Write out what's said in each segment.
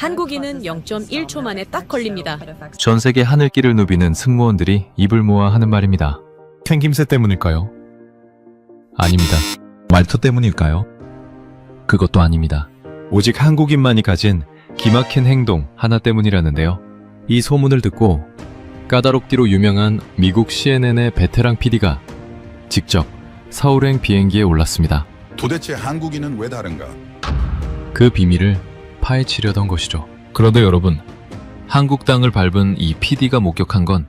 한국인은 0.1초 만에 딱 걸립니다. 전 세계 하늘길을 누비는 승무원들이 입을 모아 하는 말입니다. 생김새 때문일까요? 아닙니다. 말투 때문일까요? 그것도 아닙니다. 오직 한국인만이 가진 기막힌 행동 하나 때문이라는데요. 이 소문을 듣고 까다롭기로 유명한 미국 CNN의 베테랑 PD가 직접 서울행 비행기에 올랐습니다. 도대체 한국인은 왜 다른가? 그 비밀을 파헤치려던 것이죠. 그런데 여러분, 한국 땅을 밟은 이 PD가 목격한 건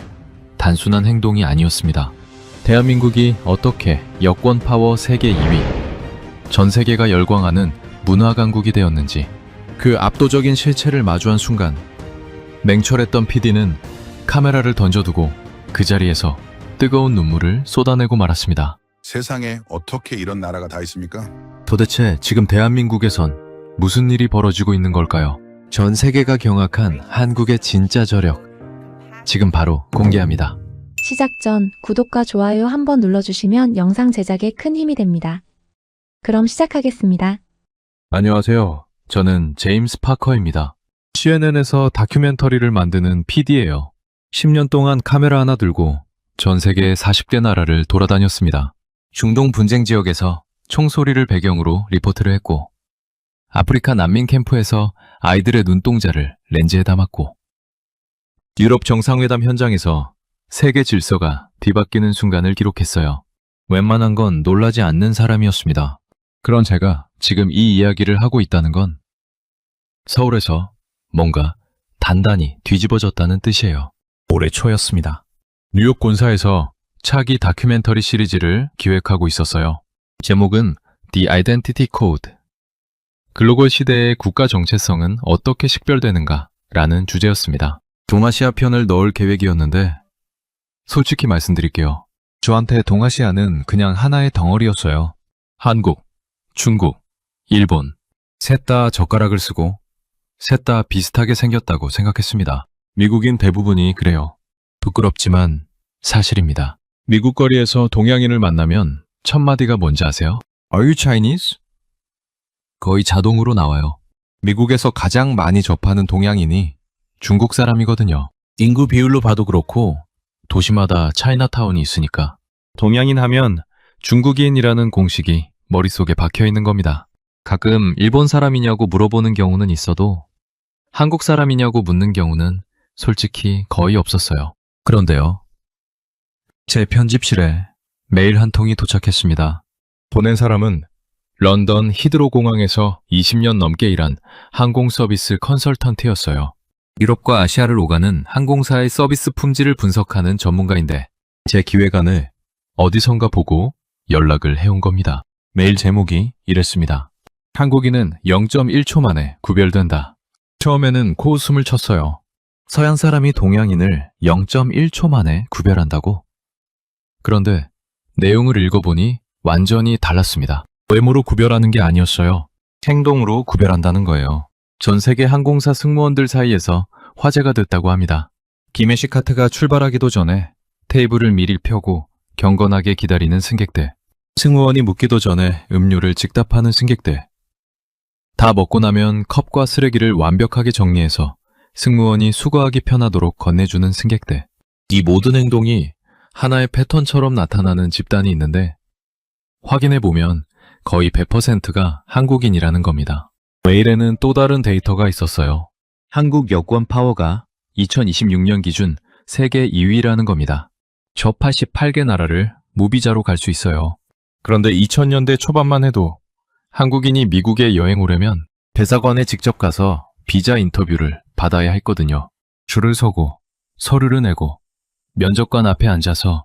단순한 행동이 아니었습니다. 대한민국이 어떻게 여권 파워 세계 2위, 전 세계가 열광하는 문화 강국이 되었는지 그 압도적인 실체를 마주한 순간 냉철했던 PD는 카메라를 던져두고 그 자리에서 뜨거운 눈물을 쏟아내고 말았습니다. 세상에 어떻게 이런 나라가 다 있습니까? 도대체 지금 대한민국에선 무슨 일이 벌어지고 있는 걸까요? 전 세계가 경악한 한국의 진짜 저력, 지금 바로 공개합니다. 시작 전 구독과 좋아요 한번 눌러주시면 영상 제작에 큰 힘이 됩니다. 그럼 시작하겠습니다. 안녕하세요. 저는 제임스 파커입니다. CNN에서 다큐멘터리를 만드는 PD예요. 10년 동안 카메라 하나 들고 전 세계 40개 나라를 돌아다녔습니다. 중동 분쟁 지역에서 총소리를 배경으로 리포트를 했고, 아프리카 난민 캠프에서 아이들의 눈동자를 렌즈에 담았고, 유럽 정상회담 현장에서 세계 질서가 뒤바뀌는 순간을 기록했어요. 웬만한 건 놀라지 않는 사람이었습니다. 그런 제가 지금 이 이야기를 하고 있다는 건 서울에서 뭔가 단단히 뒤집어졌다는 뜻이에요. 올해 초였습니다. 뉴욕 본사에서 차기 다큐멘터리 시리즈를 기획하고 있었어요. 제목은 The Identity Code. 글로벌 시대의 국가 정체성은 어떻게 식별되는가? 라는 주제였습니다. 동아시아 편을 넣을 계획이었는데 솔직히 말씀드릴게요. 저한테 동아시아는 그냥 하나의 덩어리였어요. 한국, 중국, 일본, 셋 다 젓가락을 쓰고 셋 다 비슷하게 생겼다고 생각했습니다. 미국인 대부분이 그래요. 부끄럽지만 사실입니다. 미국 거리에서 동양인을 만나면 첫 마디가 뭔지 아세요? Are you Chinese? 거의 자동으로 나와요. 미국에서 가장 많이 접하는 동양인이 중국 사람이거든요. 인구 비율로 봐도 그렇고 도시마다 차이나타운이 있으니까 동양인 하면 중국인이라는 공식이 머릿속에 박혀 있는 겁니다. 가끔 일본 사람이냐고 물어보는 경우는 있어도 한국 사람이냐고 묻는 경우는 솔직히 거의 없었어요. 그런데요. 제 편집실에 메일 한 통이 도착했습니다. 보낸 사람은 런던 히드로 공항에서 20년 넘게 일한 항공 서비스 컨설턴트였어요. 유럽과 아시아를 오가는 항공사의 서비스 품질을 분석하는 전문가인데 제 기획안을 어디선가 보고 연락을 해온 겁니다. 메일 제목이 이랬습니다. 한국인은 0.1초 만에 구별된다. 처음에는 코웃음을 쳤어요. 서양 사람이 동양인을 0.1초 만에 구별한다고? 그런데 내용을 읽어보니 완전히 달랐습니다. 외모로 구별하는 게 아니었어요. 행동으로 구별한다는 거예요. 전 세계 항공사 승무원들 사이에서 화제가 됐다고 합니다. 기내식 카트가 출발하기도 전에 테이블을 미리 펴고 경건하게 기다리는 승객들. 승무원이 묻기도 전에 음료를 직답하는 승객들. 다 먹고 나면 컵과 쓰레기를 완벽하게 정리해서 승무원이 수거하기 편하도록 건네주는 승객들. 이 모든 행동이 하나의 패턴처럼 나타나는 집단이 있는데 확인해보면 거의 100%가 한국인이라는 겁니다. 메일에는 또 다른 데이터가 있었어요. 한국 여권 파워가 2026년 기준 세계 2위라는 겁니다. 저 88개 나라를 무비자로 갈 수 있어요. 그런데 2000년대 초반만 해도 한국인이 미국에 여행 오려면 대사관에 직접 가서 비자 인터뷰를 받아야 했거든요. 줄을 서고 서류를 내고 면접관 앞에 앉아서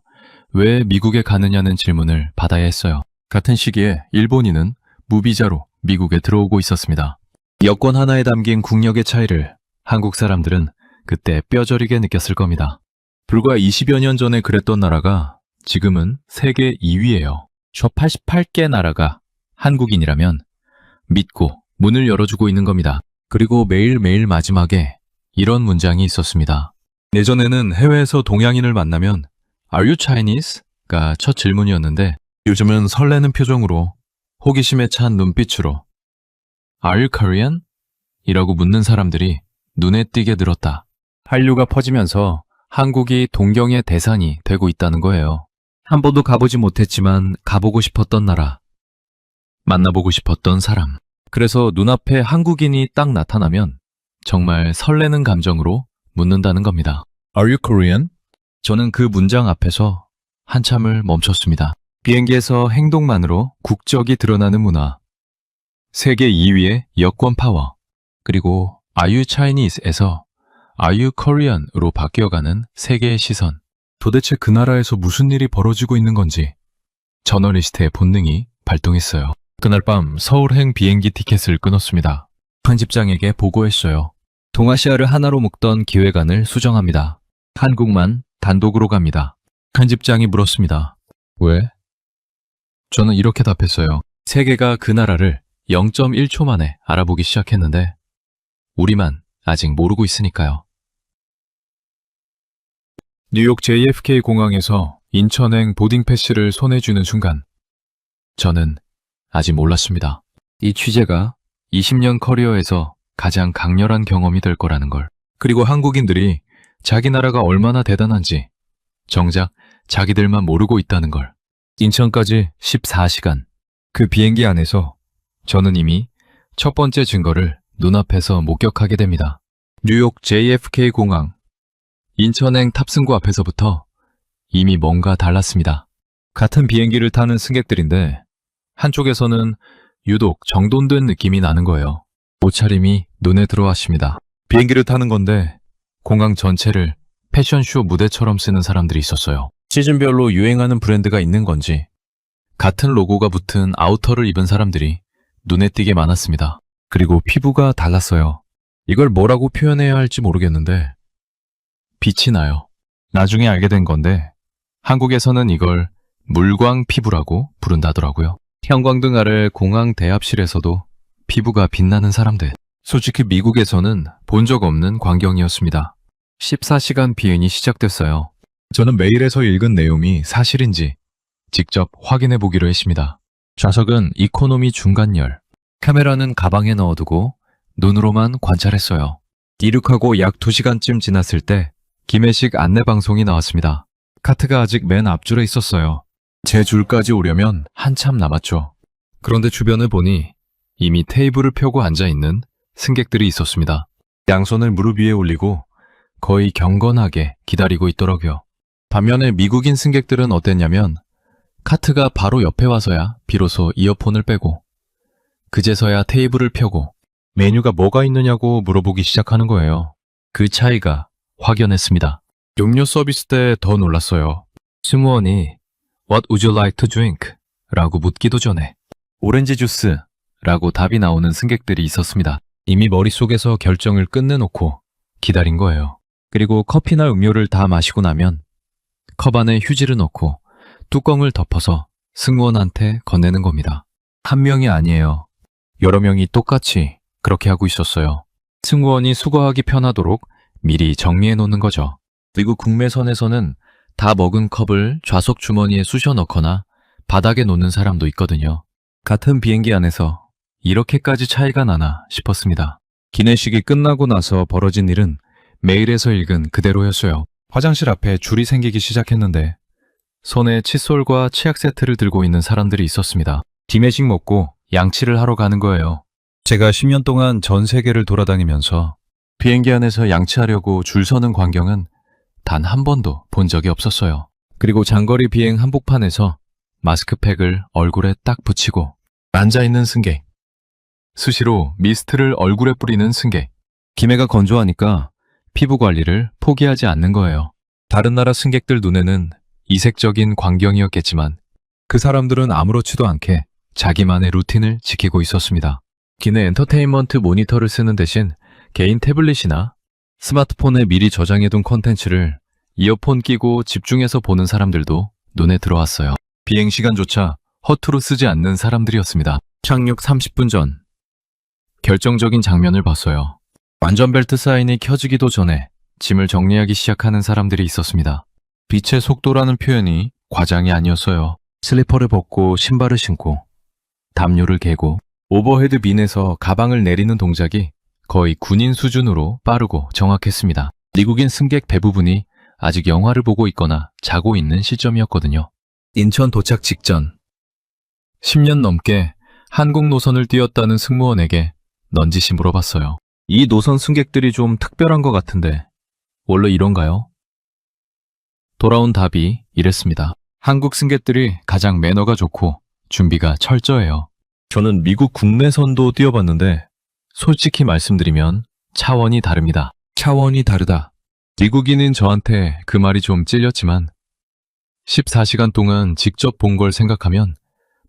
왜 미국에 가느냐는 질문을 받아야 했어요. 같은 시기에 일본인은 무비자로 미국에 들어오고 있었습니다. 여권 하나에 담긴 국력의 차이를 한국 사람들은 그때 뼈저리게 느꼈을 겁니다. 불과 20여 년 전에 그랬던 나라가 지금은 세계 2위예요. 저 88개 나라가 한국인이라면 믿고 문을 열어주고 있는 겁니다. 그리고 매일매일 마지막에 이런 문장이 있었습니다. 예전에는 해외에서 동양인을 만나면 Are you Chinese? 가 첫 질문이었는데 요즘은 설레는 표정으로 호기심에 찬 눈빛으로 Are you Korean? 이라고 묻는 사람들이 눈에 띄게 늘었다. 한류가 퍼지면서 한국이 동경의 대상이 되고 있다는 거예요. 한 번도 가보지 못했지만 가보고 싶었던 나라. 만나보고 싶었던 사람. 그래서 눈앞에 한국인이 딱 나타나면 정말 설레는 감정으로 묻는다는 겁니다. Are you Korean? 저는 그 문장 앞에서 한참을 멈췄습니다. 비행기에서 행동만으로 국적이 드러나는 문화. 세계 2위의 여권 파워. 그리고 Are you Chinese에서 Are you Korean으로 바뀌어가는 세계의 시선. 도대체 그 나라에서 무슨 일이 벌어지고 있는 건지 저널리스트의 본능이 발동했어요. 그날 밤 서울행 비행기 티켓을 끊었습니다. 편집장에게 보고했어요. 동아시아를 하나로 묶던 기획안을 수정합니다. 한국만 단독으로 갑니다. 편집장이 물었습니다. 왜? 저는 이렇게 답했어요. 세계가 그 나라를 0.1초 만에 알아보기 시작했는데 우리만 아직 모르고 있으니까요. 뉴욕 JFK 공항에서 인천행 보딩 패스를 손에 쥐는 순간 저는 아직 몰랐습니다. 이 취재가 20년 커리어에서 가장 강렬한 경험이 될 거라는 걸. 그리고 한국인들이 자기 나라가 얼마나 대단한지 정작 자기들만 모르고 있다는 걸. 인천까지 14시간. 그 비행기 안에서 저는 이미 첫 번째 증거를 눈앞에서 목격하게 됩니다. 뉴욕 JFK 공항. 인천행 탑승구 앞에서부터 이미 뭔가 달랐습니다. 같은 비행기를 타는 승객들인데 한쪽에서는 유독 정돈된 느낌이 나는 거예요. 옷차림이 눈에 들어왔습니다. 비행기를 타는 건데 공항 전체를 패션쇼 무대처럼 쓰는 사람들이 있었어요. 시즌별로 유행하는 브랜드가 있는 건지 같은 로고가 붙은 아우터를 입은 사람들이 눈에 띄게 많았습니다. 그리고 피부가 달랐어요. 이걸 뭐라고 표현해야 할지 모르겠는데 빛이 나요. 나중에 알게 된 건데 한국에서는 이걸 물광 피부라고 부른다더라고요. 형광등 아래 공항 대합실에서도 피부가 빛나는 사람들. 솔직히 미국에서는 본 적 없는 광경이었습니다. 14시간 비행이 시작됐어요. 저는 메일에서 읽은 내용이 사실인지 직접 확인해 보기로 했습니다. 좌석은 이코노미 중간열. 카메라는 가방에 넣어두고 눈으로만 관찰했어요. 이륙하고 약 2시간쯤 지났을 때 기내식 안내방송이 나왔습니다. 카트가 아직 맨 앞줄에 있었어요. 제 줄까지 오려면 한참 남았죠. 그런데 주변을 보니 이미 테이블을 펴고 앉아있는 승객들이 있었습니다. 양손을 무릎 위에 올리고 거의 경건하게 기다리고 있더라고요. 반면에 미국인 승객들은 어땠냐면 카트가 바로 옆에 와서야 비로소 이어폰을 빼고 그제서야 테이블을 펴고 메뉴가 뭐가 있느냐고 물어보기 시작하는 거예요. 그 차이가 확연했습니다. 음료 서비스 때 더 놀랐어요. 승무원이 What would you like to drink? 라고 묻기도 전에 오렌지 주스 라고 답이 나오는 승객들이 있었습니다. 이미 머릿속에서 결정을 끝내놓고 기다린 거예요. 그리고 커피나 음료를 다 마시고 나면 컵 안에 휴지를 넣고 뚜껑을 덮어서 승무원한테 건네는 겁니다. 한 명이 아니에요. 여러 명이 똑같이 그렇게 하고 있었어요. 승무원이 수거하기 편하도록 미리 정리해 놓는 거죠. 그리고 국내선에서는 다 먹은 컵을 좌석 주머니에 쑤셔 넣거나 바닥에 놓는 사람도 있거든요. 같은 비행기 안에서 이렇게까지 차이가 나나 싶었습니다. 기내식이 끝나고 나서 벌어진 일은 메일에서 읽은 그대로였어요. 화장실 앞에 줄이 생기기 시작했는데 손에 칫솔과 치약 세트를 들고 있는 사람들이 있었습니다. 기내식 먹고 양치를 하러 가는 거예요. 제가 10년 동안 전 세계를 돌아다니면서 비행기 안에서 양치하려고 줄 서는 광경은 단 한 번도 본 적이 없었어요. 그리고 장거리 비행 한복판에서 마스크팩을 얼굴에 딱 붙이고 앉아있는 승객. 수시로 미스트를 얼굴에 뿌리는 승객. 기내가 건조하니까 피부 관리를 포기하지 않는 거예요. 다른 나라 승객들 눈에는 이색적인 광경이었겠지만 그 사람들은 아무렇지도 않게 자기만의 루틴을 지키고 있었습니다. 기내 엔터테인먼트 모니터를 쓰는 대신 개인 태블릿이나 스마트폰에 미리 저장해둔 콘텐츠를 이어폰 끼고 집중해서 보는 사람들도 눈에 들어왔어요. 비행 시간조차 허투루 쓰지 않는 사람들이었습니다. 착륙 30분 전 결정적인 장면을 봤어요. 안전벨트 사인이 켜지기도 전에 짐을 정리하기 시작하는 사람들이 있었습니다. 빛의 속도라는 표현이 과장이 아니었어요. 슬리퍼를 벗고 신발을 신고 담요를 개고 오버헤드 빈에서 가방을 내리는 동작이 거의 군인 수준으로 빠르고 정확했습니다. 미국인 승객 대부분이 아직 영화를 보고 있거나 자고 있는 시점이었거든요. 인천 도착 직전 10년 넘게 한국 노선을 뛰었다는 승무원에게 넌지시 물어봤어요. 이 노선 승객들이 좀 특별한 것 같은데 원래 이런가요? 돌아온 답이 이랬습니다. 한국 승객들이 가장 매너가 좋고 준비가 철저해요. 저는 미국 국내선도 뛰어봤는데 솔직히 말씀드리면 차원이 다릅니다. 차원이 다르다. 미국인인 저한테 그 말이 좀 찔렸지만 14시간 동안 직접 본 걸 생각하면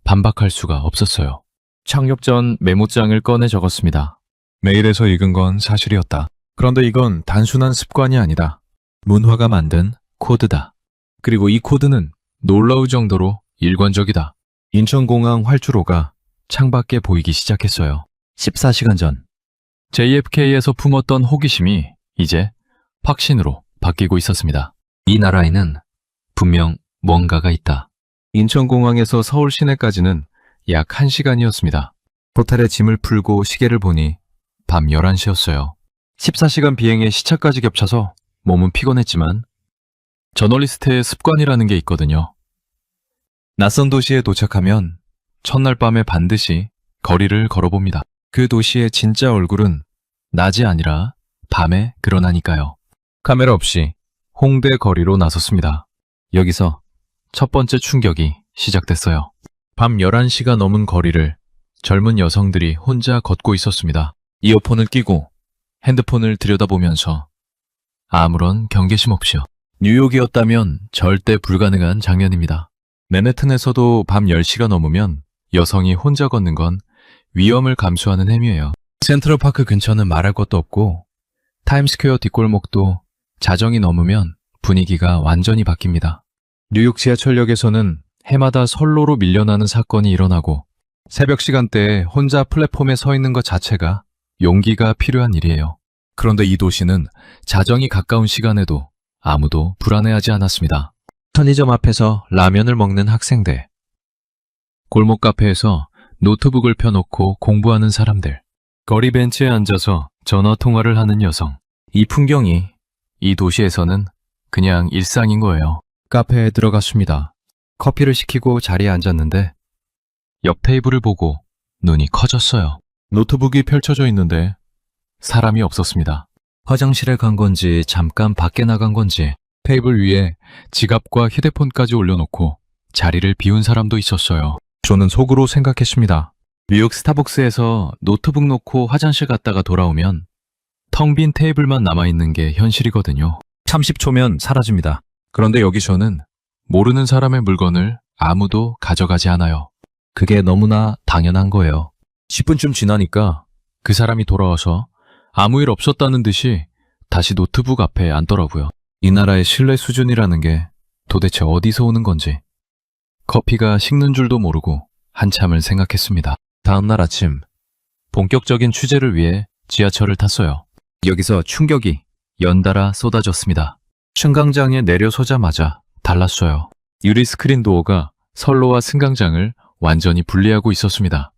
반박할 수가 없었어요. 착륙 전 메모장을 꺼내 적었습니다. 메일에서 읽은 건 사실이었다. 그런데 이건 단순한 습관이 아니다. 문화가 만든 코드다. 그리고 이 코드는 놀라울 정도로 일관적이다. 인천공항 활주로가 창밖에 보이기 시작했어요. 14시간 전 JFK에서 품었던 호기심이 이제 확신으로 바뀌고 있었습니다. 이 나라에는 분명 뭔가가 있다. 인천공항에서 서울 시내까지는 약 1시간이었습니다. 호텔에 짐을 풀고 시계를 보니 밤 11시였어요. 14시간 비행의 시차까지 겹쳐서 몸은 피곤했지만 저널리스트의 습관이라는 게 있거든요. 낯선 도시에 도착하면 첫날 밤에 반드시 거리를 걸어봅니다. 그 도시의 진짜 얼굴은 낮이 아니라 밤에 드러나니까요. 카메라 없이 홍대 거리로 나섰습니다. 여기서 첫 번째 충격이 시작됐어요. 밤 11시가 넘은 거리를 젊은 여성들이 혼자 걷고 있었습니다. 이어폰을 끼고 핸드폰을 들여다보면서 아무런 경계심 없이요. 뉴욕이었다면 절대 불가능한 장면입니다. 맨해튼에서도 밤 10시가 넘으면 여성이 혼자 걷는 건 위험을 감수하는 행위예요. 센트럴파크 근처는 말할 것도 없고 타임스퀘어 뒷골목도 자정이 넘으면 분위기가 완전히 바뀝니다. 뉴욕 지하철역에서는 해마다 선로로 밀려나는 사건이 일어나고 새벽 시간대에 혼자 플랫폼에 서 있는 것 자체가 용기가 필요한 일이에요. 그런데 이 도시는 자정이 가까운 시간에도 아무도 불안해하지 않았습니다. 편의점 앞에서 라면을 먹는 학생들, 골목 카페에서 노트북을 펴놓고 공부하는 사람들, 거리 벤치에 앉아서 전화 통화를 하는 여성. 이 풍경이 이 도시에서는 그냥 일상인 거예요. 카페에 들어갔습니다. 커피를 시키고 자리에 앉았는데 옆 테이블을 보고 눈이 커졌어요. 노트북이 펼쳐져 있는데 사람이 없었습니다. 화장실에 간 건지 잠깐 밖에 나간 건지 테이블 위에 지갑과 휴대폰까지 올려놓고 자리를 비운 사람도 있었어요. 저는 속으로 생각했습니다. 뉴욕 스타벅스에서 노트북 놓고 화장실 갔다가 돌아오면 텅 빈 테이블만 남아있는 게 현실이거든요. 30초면 사라집니다. 그런데 여기서는 모르는 사람의 물건을 아무도 가져가지 않아요. 그게 너무나 당연한 거예요. 10분쯤 지나니까 그 사람이 돌아와서 아무 일 없었다는 듯이 다시 노트북 앞에 앉더라고요. 이 나라의 신뢰 수준이라는 게 도대체 어디서 오는 건지 커피가 식는 줄도 모르고 한참을 생각했습니다. 다음 날 아침 본격적인 취재를 위해 지하철을 탔어요. 여기서 충격이 연달아 쏟아졌습니다. 승강장에 내려서자마자 달랐어요. 유리 스크린 도어가 선로와 승강장을 완전히 분리하고 있었습니다.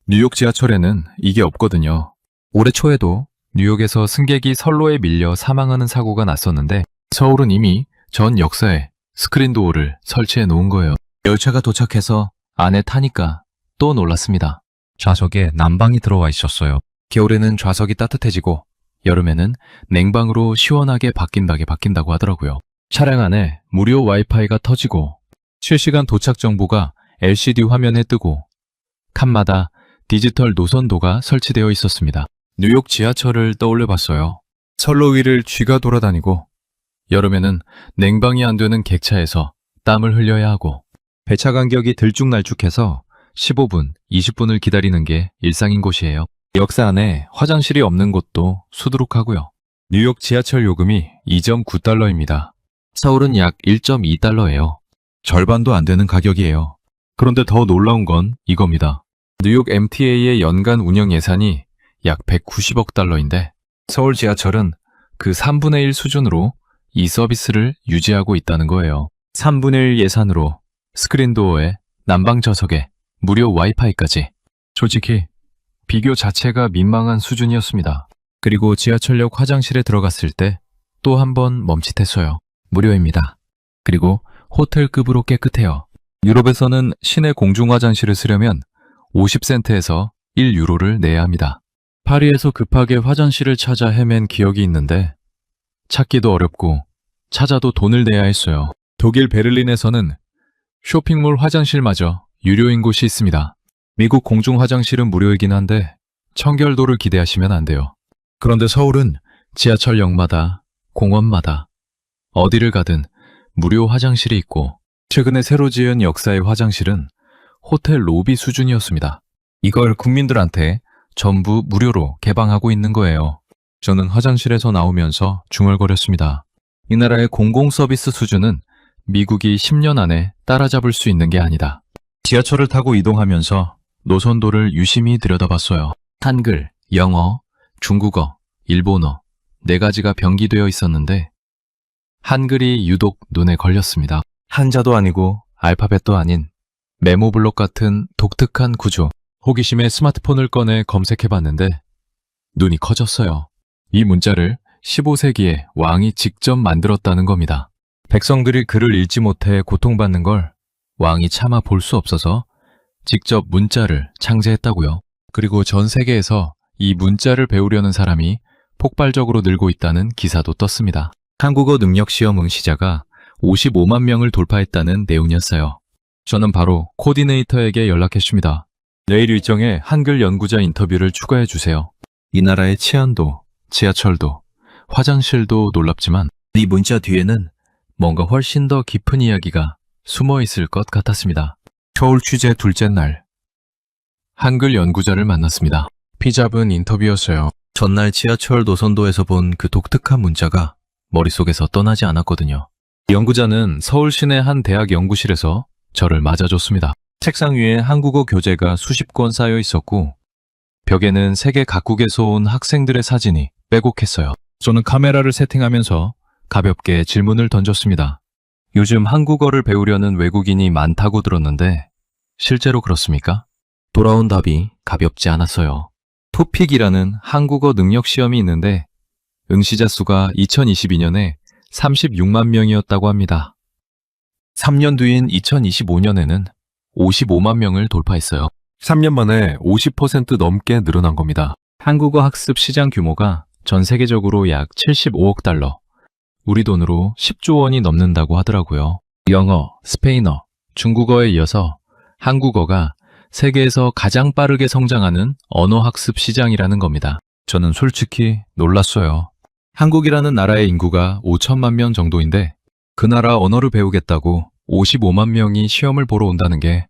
뉴욕 지하철에는 이게 없거든요. 올해 초에도 뉴욕에서 승객이 선로에 밀려 사망하는 사고가 났었는데 서울은 이미 전 역사에 스크린 도어를 설치해 놓은 거예요. 열차가 도착해서 안에 타니까 또 놀랐습니다. 좌석에 난방이 들어와 있었어요. 겨울에는 좌석이 따뜻해지고 여름에는 냉방으로 시원하게 바뀐다고 하더라고요. 차량 안에 무료 와이파이가 터지고 실시간 도착 정보가 LCD 화면에 뜨고 칸마다 디지털 노선도가 설치되어 있었습니다. 뉴욕 지하철을 떠올려 봤어요. 선로 위를 쥐가 돌아다니고 여름에는 냉방이 안 되는 객차에서 땀을 흘려야 하고 배차 간격이 들쭉날쭉해서 15분, 20분을 기다리는 게 일상인 곳이에요. 역사 안에 화장실이 없는 곳도 수두룩하고요. 뉴욕 지하철 요금이 2.9달러입니다. 서울은 약 1.2달러예요. 절반도 안 되는 가격이에요. 그런데 더 놀라운 건 이겁니다. 뉴욕 MTA의 연간 운영 예산이 약 190억 달러인데 서울 지하철은 그 3분의 1 수준으로 이 서비스를 유지하고 있다는 거예요. 3분의 1 예산으로 스크린도어에 난방 좌석에 무료 와이파이까지. 솔직히 비교 자체가 민망한 수준이었습니다. 그리고 지하철역 화장실에 들어갔을 때 또 한 번 멈칫했어요. 무료입니다. 그리고 호텔급으로 깨끗해요. 유럽에서는 시내 공중 화장실을 쓰려면 50센트에서 1유로를 내야 합니다. 파리에서 급하게 화장실을 찾아 헤맨 기억이 있는데 찾기도 어렵고 찾아도 돈을 내야 했어요. 독일 베를린에서는 쇼핑몰 화장실마저 유료인 곳이 있습니다. 미국 공중 화장실은 무료이긴 한데 청결도를 기대하시면 안 돼요. 그런데 서울은 지하철역마다 공원마다 어디를 가든 무료 화장실이 있고 최근에 새로 지은 역사의 화장실은 호텔 로비 수준이었습니다. 이걸 국민들한테 전부 무료로 개방하고 있는 거예요. 저는 화장실에서 나오면서 중얼거렸습니다. 이 나라의 공공 서비스 수준은 미국이 10년 안에 따라잡을 수 있는 게 아니다. 지하철을 타고 이동하면서 노선도를 유심히 들여다봤어요. 한글, 영어, 중국어, 일본어 4가지가 병기되어 있었는데 한글이 유독 눈에 걸렸습니다. 한자도 아니고 알파벳도 아닌 메모블록 같은 독특한 구조. 호기심에 스마트폰을 꺼내 검색해봤는데 눈이 커졌어요. 이 문자를 15세기에 왕이 직접 만들었다는 겁니다. 백성들이 글을 읽지 못해 고통받는 걸 왕이 차마 볼 수 없어서 직접 문자를 창제했다고요. 그리고 전 세계에서 이 문자를 배우려는 사람이 폭발적으로 늘고 있다는 기사도 떴습니다. 한국어 능력 시험 응시자가 55만 명을 돌파했다는 내용이었어요. 저는 바로 코디네이터에게 연락했습니다. 내일 일정에 한글 연구자 인터뷰를 추가해 주세요. 이 나라의 치안도, 지하철도, 화장실도 놀랍지만 이 문자 뒤에는 뭔가 훨씬 더 깊은 이야기가 숨어 있을 것 같았습니다. 서울 취재 둘째 날, 한글 연구자를 만났습니다. 피잡은 인터뷰였어요. 전날 지하철 노선도에서 본 그 독특한 문자가 머릿속에서 떠나지 않았거든요. 연구자는 서울 시내 한 대학 연구실에서 저를 맞아줬습니다. 책상 위에 한국어 교재가 수십 권 쌓여 있었고 벽에는 세계 각국에서 온 학생들의 사진이 빼곡했어요. 저는 카메라를 세팅하면서 가볍게 질문을 던졌습니다. 요즘 한국어를 배우려는 외국인이 많다고 들었는데 실제로 그렇습니까? 돌아온 답이 가볍지 않았어요. 토픽이라는 한국어 능력 시험이 있는데 응시자 수가 2022년에 36만 명이었다고 합니다. 3년 뒤인 2025년에는 55만 명을 돌파했어요. 3년 만에 50% 넘게 늘어난 겁니다. 한국어 학습 시장 규모가 전 세계적으로 약 75억 달러, 우리 돈으로 10조 원이 넘는다고 하더라고요. 영어, 스페인어, 중국어에 이어서 한국어가 세계에서 가장 빠르게 성장하는 언어 학습 시장이라는 겁니다. 저는 솔직히 놀랐어요. 한국이라는 나라의 인구가 5천만 명 정도인데 그 나라 언어를 배우겠다고 55만 명이 시험을 보러 온다는 게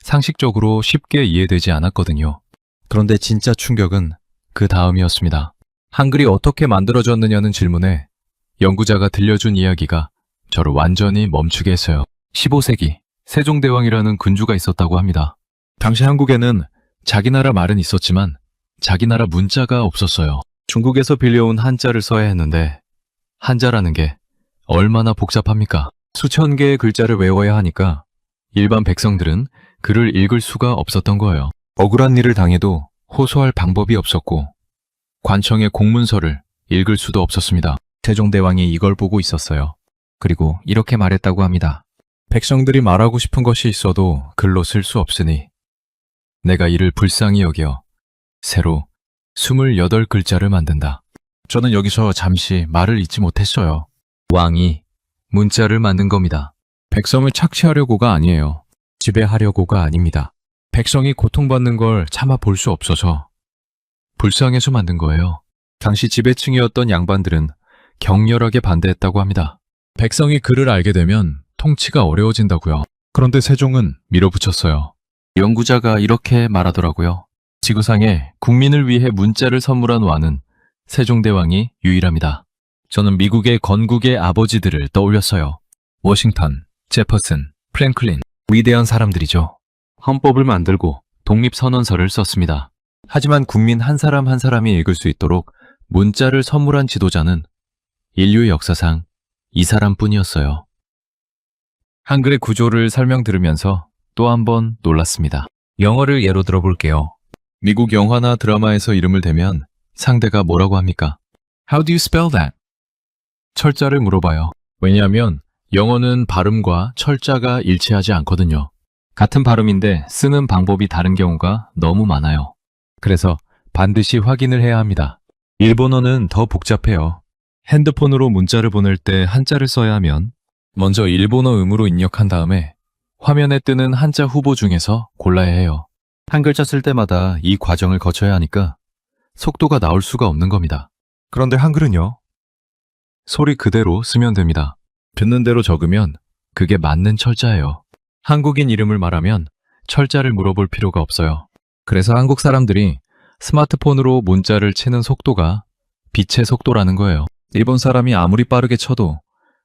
상식적으로 쉽게 이해되지 않았거든요. 그런데 진짜 충격은 그 다음이었습니다. 한글이 어떻게 만들어졌느냐는 질문에 연구자가 들려준 이야기가 저를 완전히 멈추게 했어요. 15세기 세종대왕이라는 군주가 있었다고 합니다. 당시 한국에는 자기 나라 말은 있었지만 자기 나라 문자가 없었어요. 중국에서 빌려온 한자를 써야 했는데 한자라는 게 얼마나 복잡합니까? 수천 개의 글자를 외워야 하니까 일반 백성들은 글을 읽을 수가 없었던 거예요. 억울한 일을 당해도 호소할 방법이 없었고 관청의 공문서를 읽을 수도 없었습니다. 세종대왕이 이걸 보고 있었어요. 그리고 이렇게 말했다고 합니다. 백성들이 말하고 싶은 것이 있어도 글로 쓸 수 없으니 내가 이를 불쌍히 여겨 새로 28글자를 만든다. 저는 여기서 잠시 말을 잇지 못했어요. 왕이 문자를 만든 겁니다. 백성을 착취하려고가 아니에요. 지배하려고가 아닙니다. 백성이 고통받는 걸 참아 볼 수 없어서 불쌍해서 만든 거예요. 당시 지배층이었던 양반들은 격렬하게 반대했다고 합니다. 백성이 글을 알게 되면 통치가 어려워진다고요. 그런데 세종은 밀어붙였어요. 연구자가 이렇게 말하더라고요. 지구상에 국민을 위해 문자를 선물한 왕은 세종대왕이 유일합니다. 저는 미국의 건국의 아버지들을 떠올렸어요. 워싱턴, 제퍼슨, 프랭클린, 위대한 사람들이죠. 헌법을 만들고 독립선언서를 썼습니다. 하지만 국민 한 사람 한 사람이 읽을 수 있도록 문자를 선물한 지도자는 인류의 역사상 이 사람뿐이었어요. 한글의 구조를 설명 들으면서 또 한 번 놀랐습니다. 영어를 예로 들어볼게요. 미국 영화나 드라마에서 이름을 대면 상대가 뭐라고 합니까? How do you spell that? 철자를 물어봐요. 왜냐하면 영어는 발음과 철자가 일치하지 않거든요. 같은 발음인데 쓰는 방법이 다른 경우가 너무 많아요. 그래서 반드시 확인을 해야 합니다. 일본어는 더 복잡해요. 핸드폰으로 문자를 보낼 때 한자를 써야 하면 먼저 일본어 음으로 입력한 다음에 화면에 뜨는 한자 후보 중에서 골라야 해요. 한 글자 쓸 때마다 이 과정을 거쳐야 하니까 속도가 나올 수가 없는 겁니다. 그런데 한글은요? 소리 그대로 쓰면 됩니다. 듣는 대로 적으면 그게 맞는 철자예요. 한국인 이름을 말하면 철자를 물어볼 필요가 없어요. 그래서 한국 사람들이 스마트폰으로 문자를 치는 속도가 빛의 속도라는 거예요. 일본 사람이 아무리 빠르게 쳐도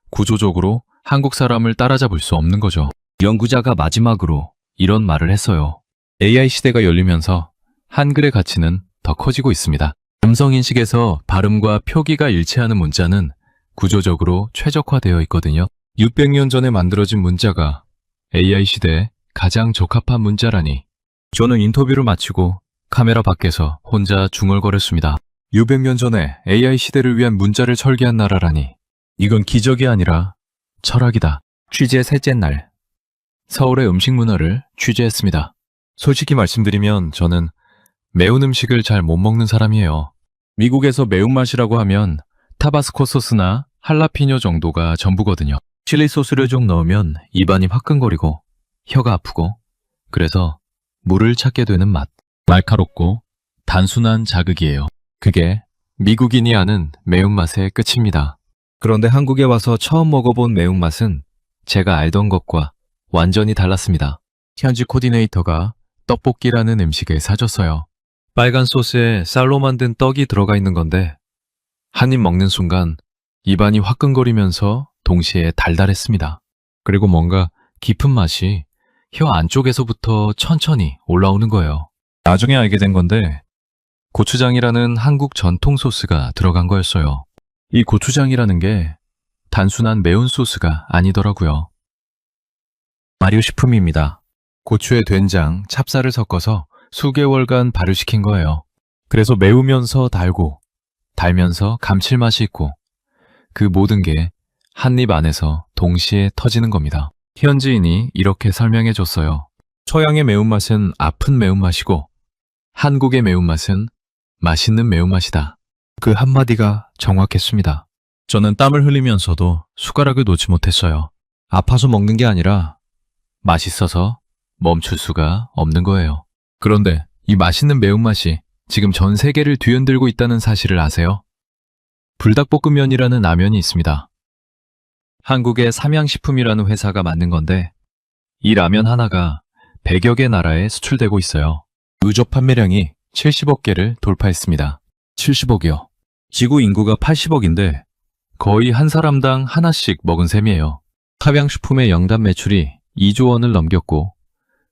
구조적으로 한국 사람을 따라잡을 수 없는 거죠. 연구자가 마지막으로 이런 말을 했어요. AI 시대가 열리면서 한글의 가치는 더 커지고 있습니다. 음성인식에서 발음과 표기가 일치하는 문자는 구조적으로 최적화되어 있거든요. 600년 전에 만들어진 문자가 AI 시대에 가장 적합한 문자라니. 저는 인터뷰를 마치고 카메라 밖에서 혼자 중얼거렸습니다. 600년 전에 AI 시대를 위한 문자를 설계한 나라라니. 이건 기적이 아니라 철학이다. 취재 셋째 날. 서울의 음식 문화를 취재했습니다. 솔직히 말씀드리면 저는 매운 음식을 잘 못 먹는 사람이에요. 미국에서 매운맛이라고 하면 타바스코 소스나 할라피뇨 정도가 전부거든요. 칠리 소스를 좀 넣으면 입안이 화끈거리고 혀가 아프고 그래서 물을 찾게 되는 맛. 날카롭고 단순한 자극이에요. 그게 미국인이 아는 매운맛의 끝입니다. 그런데 한국에 와서 처음 먹어본 매운맛은 제가 알던 것과 완전히 달랐습니다. 현지 코디네이터가 떡볶이라는 음식을 사줬어요. 빨간 소스에 쌀로 만든 떡이 들어가 있는 건데 한 입 먹는 순간 입안이 화끈거리면서 동시에 달달했습니다. 그리고 뭔가 깊은 맛이 혀 안쪽에서부터 천천히 올라오는 거예요. 나중에 알게 된 건데 고추장이라는 한국 전통 소스가 들어간 거였어요. 이 고추장이라는 게 단순한 매운 소스가 아니더라고요. 발효식품입니다. 고추에 된장, 찹쌀을 섞어서 수개월간 발효시킨 거예요. 그래서 매우면서 달고 달면서 감칠맛이 있고 그 모든 게 한 입 안에서 동시에 터지는 겁니다. 현지인이 이렇게 설명해 줬어요. 서양의 매운맛은 아픈 매운맛이고 한국의 매운맛은 맛있는 매운맛이다. 그 한마디가 정확했습니다. 저는 땀을 흘리면서도 숟가락을 놓지 못했어요. 아파서 먹는 게 아니라 맛있어서 멈출 수가 없는 거예요. 그런데 이 맛있는 매운맛이 지금 전 세계를 뒤흔들고 있다는 사실을 아세요? 불닭볶음면이라는 라면이 있습니다. 한국의 삼양식품이라는 회사가 만든 건데 이 라면 하나가 100여 개 나라에 수출되고 있어요. 누적 판매량이 70억 개를 돌파했습니다. 70억이요. 지구 인구가 80억인데 거의 한 사람당 하나씩 먹은 셈이에요. 삼양식품의 연간 매출이 2조 원을 넘겼고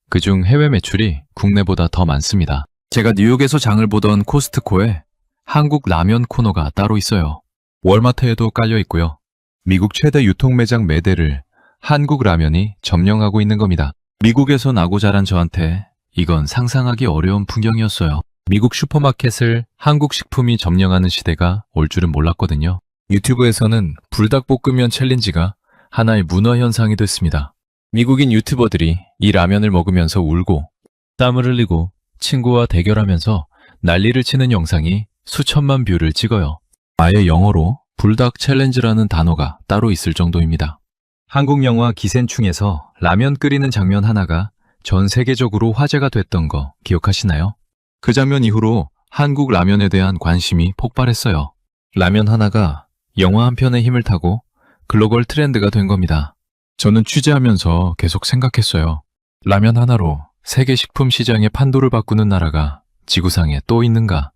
그중 해외 매출이 국내보다 더 많습니다. 제가 뉴욕에서 장을 보던 코스트코에 한국 라면 코너가 따로 있어요. 월마트에도 깔려 있고요. 미국 최대 유통 매장 매대를 한국 라면이 점령하고 있는 겁니다. 미국에서 나고 자란 저한테 이건 상상하기 어려운 풍경이었어요. 미국 슈퍼마켓을 한국 식품이 점령하는 시대가 올 줄은 몰랐거든요. 유튜브에서는 불닭볶음면 챌린지가 하나의 문화 현상이 됐습니다. 미국인 유튜버들이 이 라면을 먹으면서 울고 땀을 흘리고 친구와 대결하면서 난리를 치는 영상이 수천만 뷰를 찍어요. 아예 영어로 불닭 챌린지라는 단어가 따로 있을 정도입니다. 한국 영화 기생충에서 라면 끓이는 장면 하나가 전 세계적으로 화제가 됐던 거 기억하시나요? 그 장면 이후로 한국 라면에 대한 관심이 폭발했어요. 라면 하나가 영화 한 편의 힘을 타고 글로벌 트렌드가 된 겁니다. 저는 취재하면서 계속 생각했어요. 라면 하나로 세계 식품 시장의 판도를 바꾸는 나라가 지구상에 또 있는가?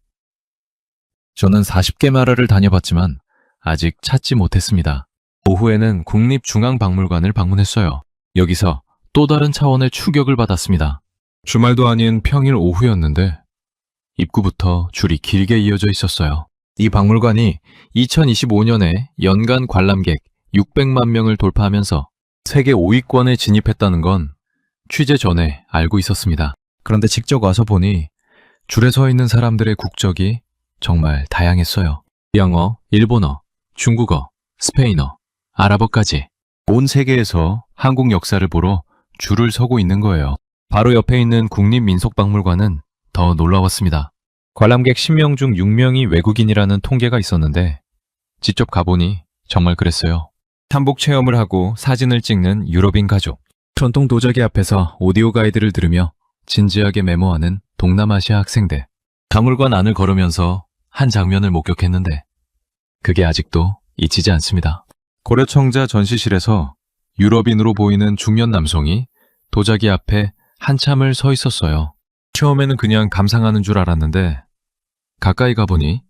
저는 40개 나라를 다녀봤지만 아직 찾지 못했습니다. 오후에는 국립중앙박물관을 방문했어요. 여기서 또 다른 차원의 충격을 받았습니다. 주말도 아닌 평일 오후였는데 입구부터 줄이 길게 이어져 있었어요. 이 박물관이 2025년에 연간 관람객 600만 명을 돌파하면서 세계 5위권에 진입했다는 건 취재 전에 알고 있었습니다. 그런데 직접 와서 보니 줄에 서 있는 사람들의 국적이 정말 다양했어요. 영어, 일본어, 중국어, 스페인어, 아랍어까지 온 세계에서 한국 역사를 보러 줄을 서고 있는 거예요. 바로 옆에 있는 국립민속박물관은 더 놀라웠습니다. 관람객 10명 중 6명이 외국인이라는 통계가 있었는데 직접 가보니 정말 그랬어요. 한복 체험을 하고 사진을 찍는 유럽인 가족, 전통 도자기 앞에서 오디오 가이드를 들으며 진지하게 메모하는 동남아시아 학생들, 박물관 안을 걸으면서 한 장면을 목격했는데 그게 아직도 잊히지 않습니다. 고려청자 전시실에서 유럽인으로 보이는 중년 남성이 도자기 앞에 한참을 서 있었어요. 처음에는 그냥 감상하는 줄 알았는데 가까이 가보니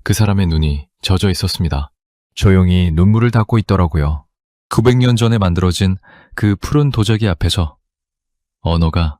그 사람의 눈이 젖어 있었습니다. 조용히 눈물을 닦고 있더라고요. 900년 전에 만들어진 그 푸른 도자기 앞에서 언어가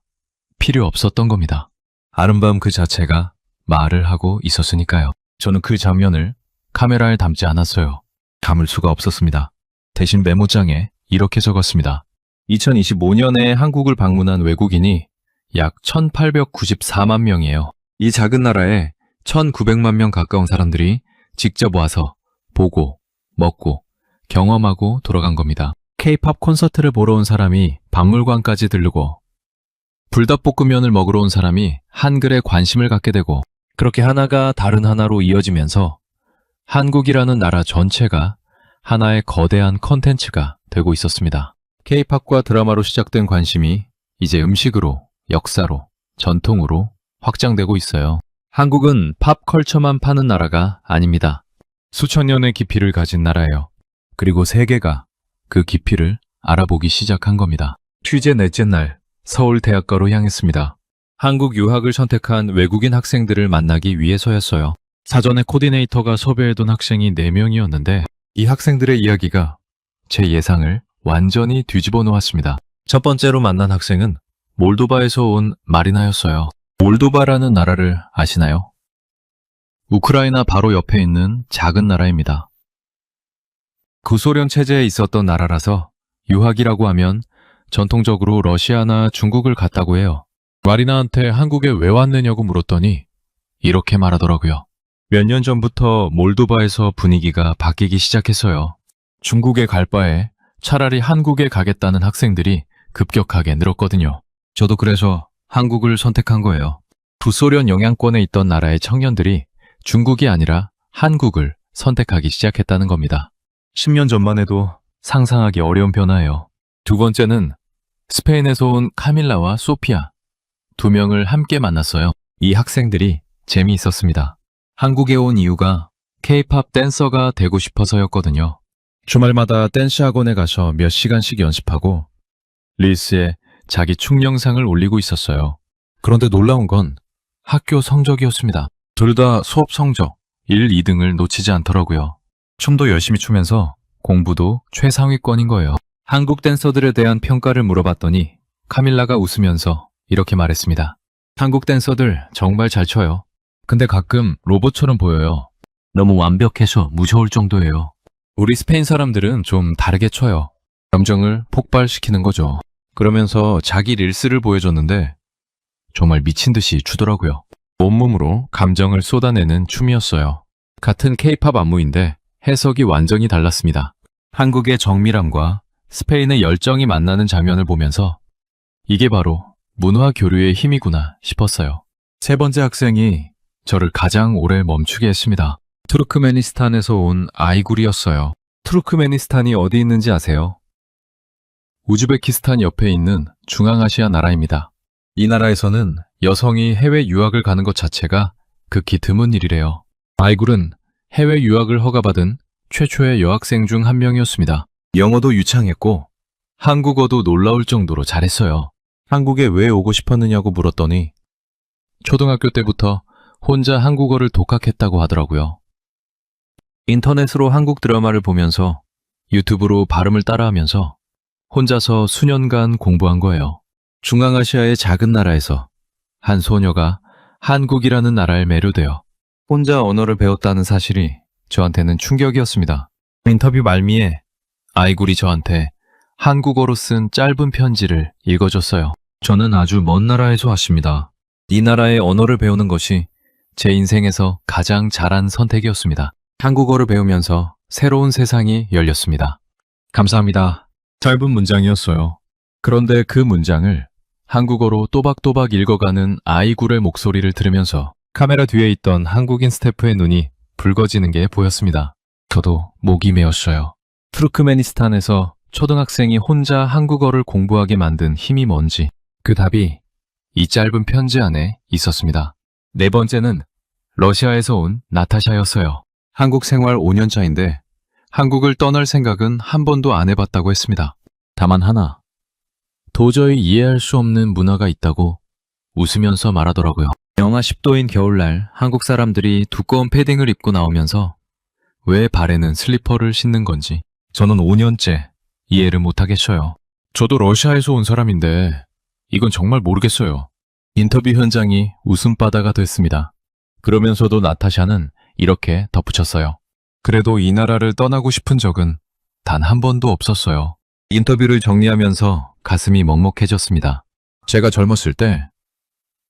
필요 없었던 겁니다. 아름다움 그 자체가 말을 하고 있었으니까요. 저는 그 장면을 카메라에 담지 않았어요. 담을 수가 없었습니다. 대신 메모장에 이렇게 적었습니다. 2025년에 한국을 방문한 외국인이 약 1894만 명이에요. 이 작은 나라에 1900만 명 가까운 사람들이 직접 와서 보고, 먹고, 경험하고 돌아간 겁니다. K-팝 콘서트를 보러 온 사람이 박물관까지 들르고, 불닭볶음면을 먹으러 온 사람이 한글에 관심을 갖게 되고, 그렇게 하나가 다른 하나로 이어지면서 한국이라는 나라 전체가 하나의 거대한 컨텐츠가 되고 있었습니다. K-팝과 드라마로 시작된 관심이 이제 음식으로, 역사로, 전통으로 확장되고 있어요. 한국은 팝 컬처만 파는 나라가 아닙니다. 수천 년의 깊이를 가진 나라예요. 그리고 세계가 그 깊이를 알아보기 시작한 겁니다. 취재 넷째 날 서울대학가로 향했습니다. 한국 유학을 선택한 외국인 학생들을 만나기 위해서였어요. 사전에 코디네이터가 섭외해둔 학생이 4명이었는데 이 학생들의 이야기가 제 예상을 완전히 뒤집어 놓았습니다. 첫 번째로 만난 학생은 몰도바에서 온 마리나였어요. 몰도바라는 나라를 아시나요? 우크라이나 바로 옆에 있는 작은 나라입니다. 구소련 체제에 있었던 나라라서 유학이라고 하면 전통적으로 러시아나 중국을 갔다고 해요. 마리나한테 한국에 왜 왔느냐고 물었더니 이렇게 말하더라고요. 몇 년 전부터 몰도바에서 분위기가 바뀌기 시작했어요. 중국에 갈 바에 차라리 한국에 가겠다는 학생들이 급격하게 늘었거든요. 저도 그래서 한국을 선택한 거예요. 구소련 영향권에 있던 나라의 청년들이 중국이 아니라 한국을 선택하기 시작했다는 겁니다. 10년 전만 해도 상상하기 어려운 변화예요. 두 번째는 스페인에서 온 카밀라와 소피아 2명을 함께 만났어요. 이 학생들이 재미있었습니다. 한국에 온 이유가 K-팝 댄서가 되고 싶어서였거든요. 주말마다 댄스 학원에 가서 몇 시간씩 연습하고 릴스에 자기 춤 영상을 올리고 있었어요. 그런데 놀라운 건 학교 성적이었습니다. 둘 다 수업 성적 1, 2등을 놓치지 않더라고요. 춤도 열심히 추면서 공부도 최상위권인 거예요. 한국 댄서들에 대한 평가를 물어봤더니 카밀라가 웃으면서 이렇게 말했습니다. 한국 댄서들 정말 잘 춰요. 근데 가끔 로봇처럼 보여요. 너무 완벽해서 무서울 정도예요. 우리 스페인 사람들은 좀 다르게 춰요. 감정을 폭발시키는 거죠. 그러면서 자기 릴스를 보여줬는데 정말 미친 듯이 추더라고요. 온몸으로 감정을 쏟아내는 춤이었어요. 같은 K-팝 안무인데 해석이 완전히 달랐습니다. 한국의 정밀함과 스페인의 열정이 만나는 장면을 보면서 이게 바로 문화 교류의 힘이구나 싶었어요. 세 번째 학생이 저를 가장 오래 멈추게 했습니다. 투르크메니스탄에서 온 아이굴이었어요. 투르크메니스탄이 어디 있는지 아세요? 우즈베키스탄 옆에 있는 중앙아시아 나라입니다. 이 나라에서는 여성이 해외 유학을 가는 것 자체가 극히 드문 일이래요. 아이굴은 해외 유학을 허가받은 최초의 여학생 중 한 명이었습니다. 영어도 유창했고 한국어도 놀라울 정도로 잘했어요. 한국에 왜 오고 싶었느냐고 물었더니 초등학교 때부터 혼자 한국어를 독학했다고 하더라고요. 인터넷으로 한국 드라마를 보면서 유튜브로 발음을 따라하면서 혼자서 수년간 공부한 거예요. 중앙아시아의 작은 나라에서 한 소녀가 한국이라는 나라에 매료되어 혼자 언어를 배웠다는 사실이 저한테는 충격이었습니다. 인터뷰 말미에 아이굴이 저한테 한국어로 쓴 짧은 편지를 읽어줬어요. 저는 아주 먼 나라에서 왔습니다. 이 나라의 언어를 배우는 것이 제 인생에서 가장 잘한 선택이었습니다. 한국어를 배우면서 새로운 세상이 열렸습니다. 감사합니다. 짧은 문장이었어요. 그런데 그 문장을 한국어로 또박또박 읽어가는 아이굴의 목소리를 들으면서 카메라 뒤에 있던 한국인 스태프의 눈이 붉어지는 게 보였습니다. 저도 목이 메었어요. 투르크메니스탄에서 초등학생이 혼자 한국어를 공부하게 만든 힘이 뭔지 그 답이 이 짧은 편지 안에 있었습니다. 네 번째는 러시아에서 온 나타샤였어요. 한국 생활 5년 차인데 한국을 떠날 생각은 한 번도 안 해봤다고 했습니다. 다만 하나, 도저히 이해할 수 없는 문화가 있다고 웃으면서 말하더라고요. 영하 10도인 겨울날 한국 사람들이 두꺼운 패딩을 입고 나오면서 왜 발에는 슬리퍼를 신는 건지 저는 5년째 이해를 못하겠어요. 저도 러시아에서 온 사람인데 이건 정말 모르겠어요. 인터뷰 현장이 웃음바다가 됐습니다. 그러면서도 나타샤는 이렇게 덧붙였어요. 그래도 이 나라를 떠나고 싶은 적은 단 한 번도 없었어요. 인터뷰를 정리하면서 가슴이 먹먹해졌습니다. 제가 젊었을 때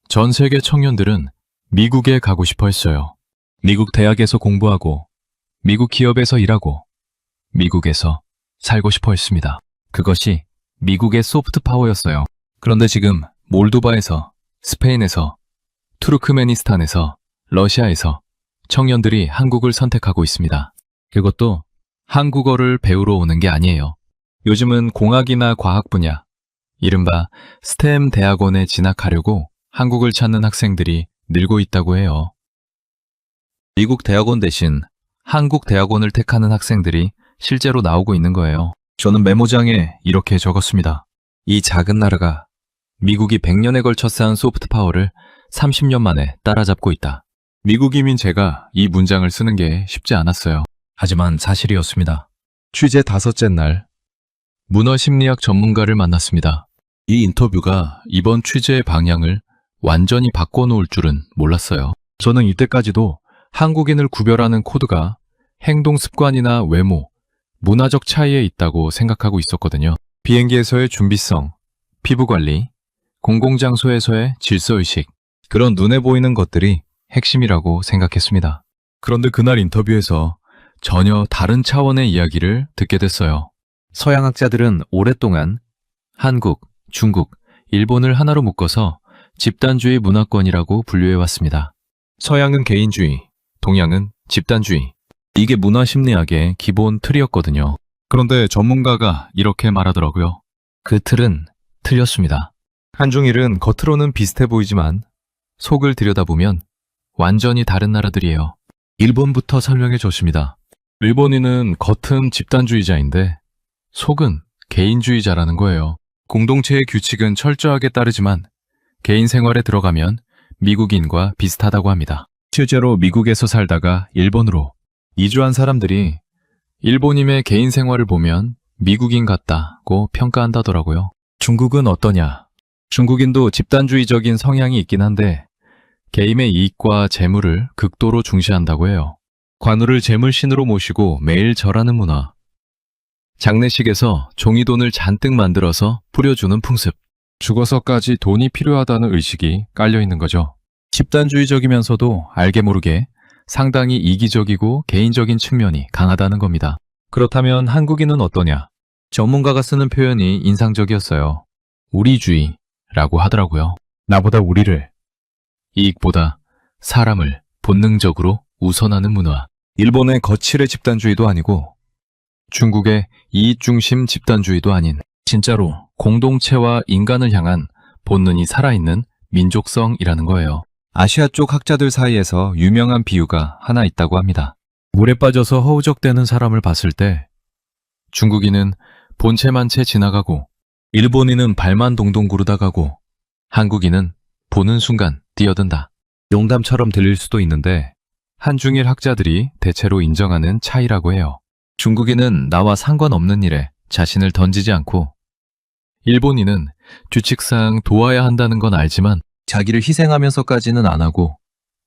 전 세계 청년들은 미국에 가고 싶어 했어요. 미국 대학에서 공부하고 미국 기업에서 일하고 미국에서 살고 싶어 했습니다. 그것이 미국의 소프트 파워였어요. 그런데 지금 몰도바에서, 스페인에서, 투르크메니스탄에서, 러시아에서 청년들이 한국을 선택하고 있습니다. 그것도 한국어를 배우러 오는 게 아니에요. 요즘은 공학이나 과학 분야, 이른바 스템 대학원에 진학하려고 한국을 찾는 학생들이 늘고 있다고 해요. 미국 대학원 대신 한국 대학원을 택하는 학생들이 실제로 나오고 있는 거예요. 저는 메모장에 이렇게 적었습니다. 이 작은 나라가 미국이 100년에 걸쳐 쌓은 소프트 파워를 30년 만에 따라잡고 있다. 미국인인 제가 이 문장을 쓰는 게 쉽지 않았어요. 하지만 사실이었습니다. 취재 5째 날, 문화심리학 전문가를 만났습니다. 이 인터뷰가 이번 취재의 방향을 완전히 바꿔놓을 줄은 몰랐어요. 저는 이때까지도 한국인을 구별하는 코드가 행동 습관이나 외모, 문화적 차이에 있다고 생각하고 있었거든요. 비행기에서의 준비성, 피부관리, 공공장소에서의 질서의식, 그런 눈에 보이는 것들이 핵심이라고 생각했습니다. 그런데 그날 인터뷰에서 전혀 다른 차원의 이야기를 듣게 됐어요. 서양학자들은 오랫동안 한국, 중국, 일본을 하나로 묶어서 집단주의 문화권이라고 분류해왔습니다. 서양은 개인주의, 동양은 집단주의. 이게 문화심리학의 기본 틀이었거든요. 그런데 전문가가 이렇게 말하더라고요. 그 틀은 틀렸습니다. 한중일은 겉으로는 비슷해 보이지만 속을 들여다보면 완전히 다른 나라들이에요. 일본부터 설명해 줬습니다. 일본인은 겉은 집단주의자인데 속은 개인주의자라는 거예요. 공동체의 규칙은 철저하게 따르지만 개인 생활에 들어가면 미국인과 비슷하다고 합니다. 실제로 미국에서 살다가 일본으로 이주한 사람들이 일본인의 개인 생활을 보면 미국인 같다고 평가한다더라고요. 중국은 어떠냐? 중국인도 집단주의적인 성향이 있긴 한데 개인의 이익과 재물을 극도로 중시한다고 해요. 관우를 재물신으로 모시고 매일 절하는 문화. 장례식에서 종이돈을 잔뜩 만들어서 뿌려주는 풍습. 죽어서까지 돈이 필요하다는 의식이 깔려있는 거죠. 집단주의적이면서도 알게 모르게 상당히 이기적이고 개인적인 측면이 강하다는 겁니다. 그렇다면 한국인은 어떠냐? 전문가가 쓰는 표현이 인상적이었어요. 우리주의라고 하더라고요. 나보다 우리를, 이익보다 사람을 본능적으로 우선하는 문화. 일본의 거칠의 집단주의도 아니고 중국의 이익중심 집단주의도 아닌 진짜로 공동체와 인간을 향한 본능이 살아있는 민족성이라는 거예요. 아시아 쪽 학자들 사이에서 유명한 비유가 하나 있다고 합니다. 물에 빠져서 허우적대는 사람을 봤을 때 중국인은 본체만 채 지나가고 일본인은 발만 동동 구르다 가고 한국인은 보는 순간 뛰어든다. 농담처럼 들릴 수도 있는데 한중일 학자들이 대체로 인정하는 차이라고 해요. 중국인은 나와 상관없는 일에 자신을 던지지 않고 일본인은 규칙상 도와야 한다는 건 알지만 자기를 희생하면서까지는 안 하고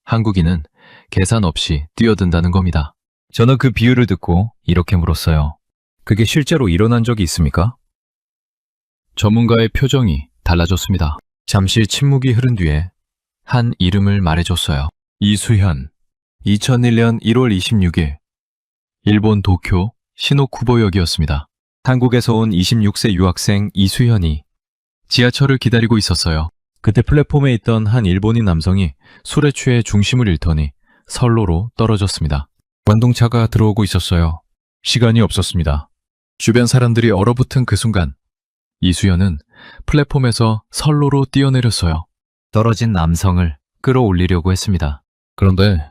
한국인은 계산 없이 뛰어든다는 겁니다. 저는 그 비유를 듣고 이렇게 물었어요. 그게 실제로 일어난 적이 있습니까? 전문가의 표정이 달라졌습니다. 잠시 침묵이 흐른 뒤에 한 이름을 말해줬어요. 이수현. 2001년 1월 26일. 일본 도쿄 시노쿠보역이었습니다. 한국에서 온 26세 유학생 이수현이 지하철을 기다리고 있었어요. 그때 플랫폼에 있던 한 일본인 남성이 술에 취해 중심을 잃더니 선로로 떨어졌습니다. 관동차가 들어오고 있었어요. 시간이 없었습니다. 주변 사람들이 얼어붙은 그 순간 이수연은 플랫폼에서 선로로 뛰어내렸어요. 떨어진 남성을 끌어올리려고 했습니다. 그런데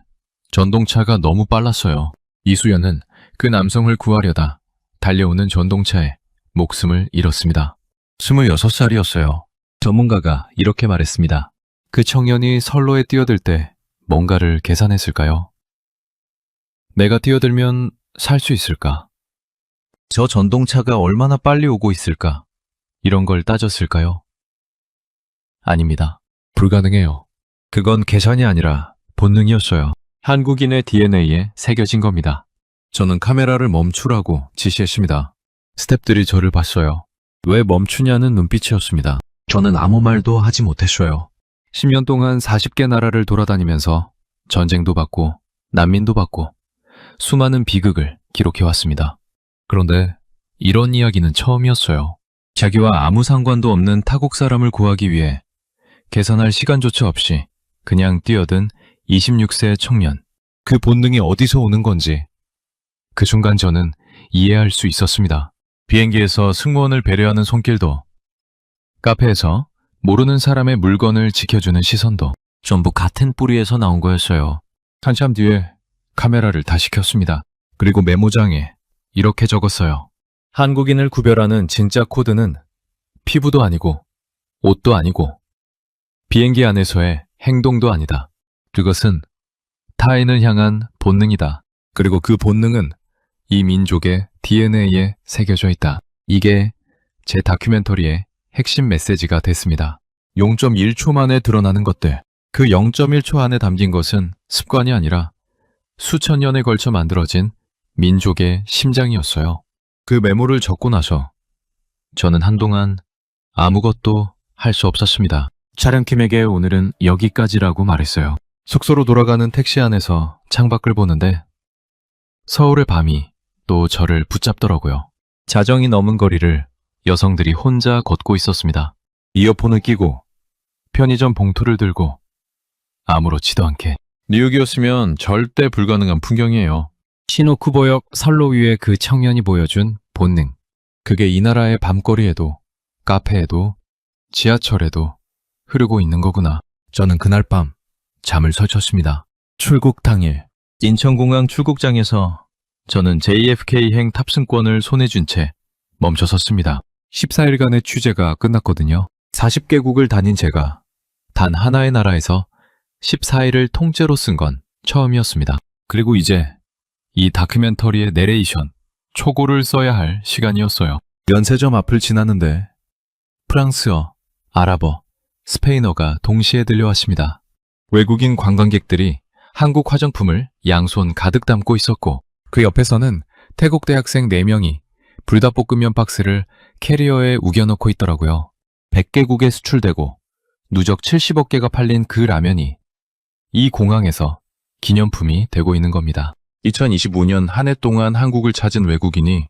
전동차가 너무 빨랐어요. 이수연은 그 남성을 구하려다 달려오는 전동차에 목숨을 잃었습니다. 26살이었어요. 전문가가 이렇게 말했습니다. 그 청년이 선로에 뛰어들 때 뭔가를 계산했을까요? 내가 뛰어들면 살 수 있을까? 저 전동차가 얼마나 빨리 오고 있을까? 이런 걸 따졌을까요? 아닙니다. 불가능해요. 그건 계산이 아니라 본능이었어요. 한국인의 DNA에 새겨진 겁니다. 저는 카메라를 멈추라고 지시했습니다. 스태프들이 저를 봤어요. 왜 멈추냐는 눈빛이었습니다. 저는 아무 말도 하지 못했어요. 10년 동안 40개 나라를 돌아다니면서 전쟁도 받고 난민도 받고 수많은 비극을 기록해왔습니다. 그런데 이런 이야기는 처음이었어요. 자기와 아무 상관도 없는 타국 사람을 구하기 위해 계산할 시간조차 없이 그냥 뛰어든 26세 청년. 그 본능이 어디서 오는 건지 그 순간 저는 이해할 수 있었습니다. 비행기에서 승무원을 배려하는 손길도, 카페에서 모르는 사람의 물건을 지켜주는 시선도 전부 같은 뿌리에서 나온 거였어요. 한참 뒤에 카메라를 다시 켰습니다. 그리고 메모장에 이렇게 적었어요. 한국인을 구별하는 진짜 코드는 피부도 아니고 옷도 아니고 비행기 안에서의 행동도 아니다. 그것은 타인을 향한 본능이다. 그리고 그 본능은 이 민족의 DNA에 새겨져 있다. 이게 제 다큐멘터리의 핵심 메시지가 됐습니다. 0.1초 만에 드러나는 것들. 그 0.1초 안에 담긴 것은 습관이 아니라 수천 년에 걸쳐 만들어진 민족의 심장이었어요. 그 메모를 적고 나서 저는 한동안 아무것도 할 수 없었습니다. 촬영팀에게 오늘은 여기까지라고 말했어요. 숙소로 돌아가는 택시 안에서 창밖을 보는데 서울의 밤이 또 저를 붙잡더라고요. 자정이 넘은 거리를 여성들이 혼자 걷고 있었습니다. 이어폰을 끼고 편의점 봉투를 들고 아무렇지도 않게. 뉴욕이었으면 절대 불가능한 풍경이에요. 시노쿠보역 선로 위에 그 청년이 보여준 본능. 그게 이 나라의 밤거리에도 카페에도 지하철에도 흐르고 있는 거구나. 저는 그날 밤 잠을 설쳤습니다. 출국 당일 인천공항 출국장에서 저는 JFK행 탑승권을 손에 쥔 채 멈춰섰습니다. 14일간의 취재가 끝났거든요. 40개국을 다닌 제가 단 하나의 나라에서 14일을 통째로 쓴 건 처음이었습니다. 그리고 이제 이 다큐멘터리의 내레이션, 초고를 써야 할 시간이었어요. 면세점 앞을 지나는데 프랑스어, 아랍어, 스페인어가 동시에 들려왔습니다. 외국인 관광객들이 한국 화장품을 양손 가득 담고 있었고 그 옆에서는 태국 대학생 4명이 불닭볶음면 박스를 캐리어에 우겨넣고 있더라고요. 100개국에 수출되고 누적 70억 개가 팔린 그 라면이 이 공항에서 기념품이 되고 있는 겁니다. 2025년 한 해 동안 한국을 찾은 외국인이